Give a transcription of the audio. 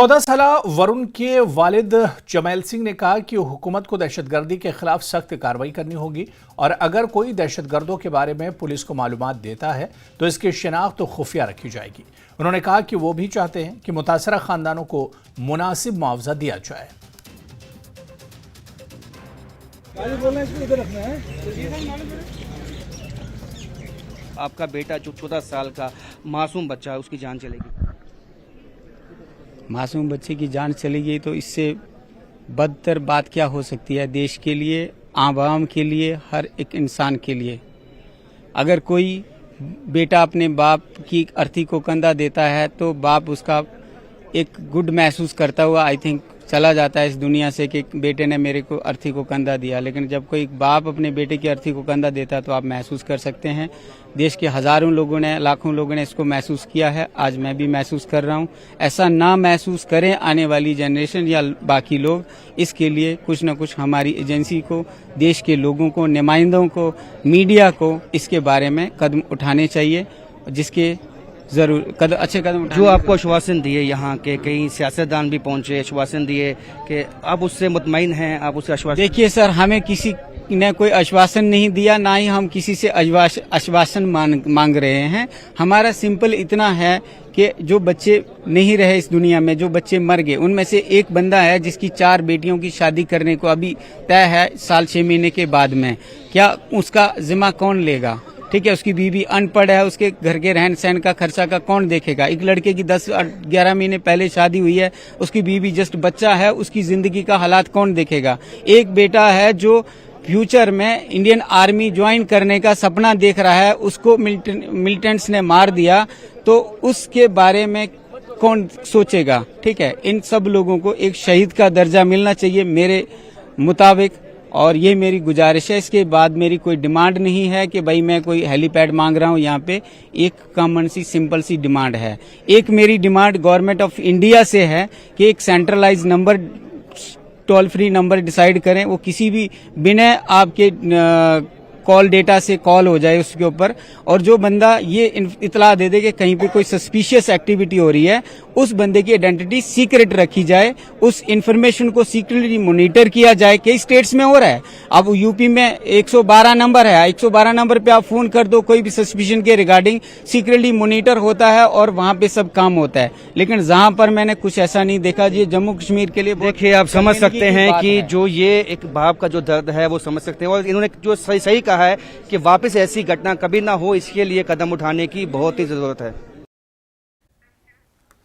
14 साल वरुण के वालिद जमैल सिंह ने कहा कि हुकूमत को दहशतगर्दी के खिलाफ सख्त कार्रवाई करनी होगी और अगर कोई दहशतगर्दों के बारे में पुलिस को मालूमात देता है तो इसकी शिनाख्त खुफिया रखी जाएगी। उन्होंने कहा कि वो भी चाहते हैं कि मुतासरा खानदानों को मुनासिब मुआवजा दिया जाए। आपका बेटा जो 14 साल का मासूम बच्चा है, उसकी जान चलेगी। मासूम बच्चे की जान चली गई तो इससे बदतर बात क्या हो सकती है देश के लिए, आवाम के लिए, हर एक इंसान के लिए। अगर कोई बेटा अपने बाप की अर्थी को कंधा देता है तो बाप उसका एक गुड महसूस करता हुआ आई थिंक चला जाता है इस दुनिया से कि बेटे ने मेरे को अर्थी को कंधा दिया। लेकिन जब कोई बाप अपने बेटे की अर्थी को कंधा देता है तो आप महसूस कर सकते हैं। देश के हजारों लोगों ने, लाखों लोगों ने इसको महसूस किया है। आज मैं भी महसूस कर रहा हूं। ऐसा ना महसूस करें आने वाली जनरेशन या बाकी लोग। इसके लिए कुछ न कुछ हमारी एजेंसी को, देश के लोगों को, नुमाइंदों को, मीडिया को इसके बारे में कदम उठाने चाहिए, जिसके जरूर अच्छे कदम जो आपको आश्वासन दिए, यहाँ के कई सियासतदान भी पहुंचे, आश्वासन दिए कि आप उससे मुतमईन हैं, आप उससे आश्वासन। देखिए सर, हमें किसी ने कोई आश्वासन नहीं दिया, ना ही हम किसी से आश्वासन मांग रहे हैं। हमारा सिंपल इतना है कि जो बच्चे नहीं रहे इस दुनिया में, जो बच्चे मर गए, उनमें से एक बंदा है जिसकी 4 बेटियों की शादी करने को अभी तय है साल 6 महीने के बाद में। क्या उसका जिम्मा कौन लेगा? ठीक है, उसकी बीवी अनपढ़ है, उसके घर के रहन सहन का खर्चा का कौन देखेगा? एक लड़के की 10-11 महीने पहले शादी हुई है, उसकी बीवी जस्ट बच्चा है, उसकी जिंदगी का हालात कौन देखेगा? एक बेटा है जो फ्यूचर में इंडियन आर्मी ज्वाइन करने का सपना देख रहा है, उसको मिलिटेंट्स ने मार दिया, तो उसके बारे में कौन सोचेगा? ठीक है, इन सब लोगों को एक शहीद का दर्जा मिलना चाहिए मेरे मुताबिक, और ये मेरी गुजारिश है। इसके बाद मेरी कोई डिमांड नहीं है कि भाई मैं कोई हेलीपैड मांग रहा हूँ। यहाँ पे एक कॉमन सी सिंपल सी डिमांड है। एक मेरी डिमांड गवर्नमेंट ऑफ इंडिया से है कि एक centralise number, toll free number decide करें, वो किसी भी बिना आपके कॉल डेटा से कॉल हो जाए उसके ऊपर, और जो बंदा ये इतला दे दे कि कहीं पे कोई सस्पिशियस एक्टिविटी हो रही है, उस बंदे की आइडेंटिटी सीक्रेट रखी जाए, उस इंफॉर्मेशन को सीक्रेटली मॉनिटर किया जाए। कई स्टेट्स में हो रहा है, अब यूपी में 112 नंबर है, 112 नंबर पे आप फोन कर दो कोई भी सस्पिशन के रिगार्डिंग, सीक्रेटली मॉनिटर होता है और वहां पे सब काम होता है। लेकिन जहां पर मैंने कुछ ऐसा नहीं देखा। ये जम्मू कश्मीर के लिए देखिए, आप समझ सकते हैं कि जो ये एक बाप का जो दर्द है वो समझ सकते हैं, और इन्होंने जो सही कहा है कि वापस ऐसी घटना कभी ना हो, इसके लिए कदम उठाने की बहुत ही जरूरत है।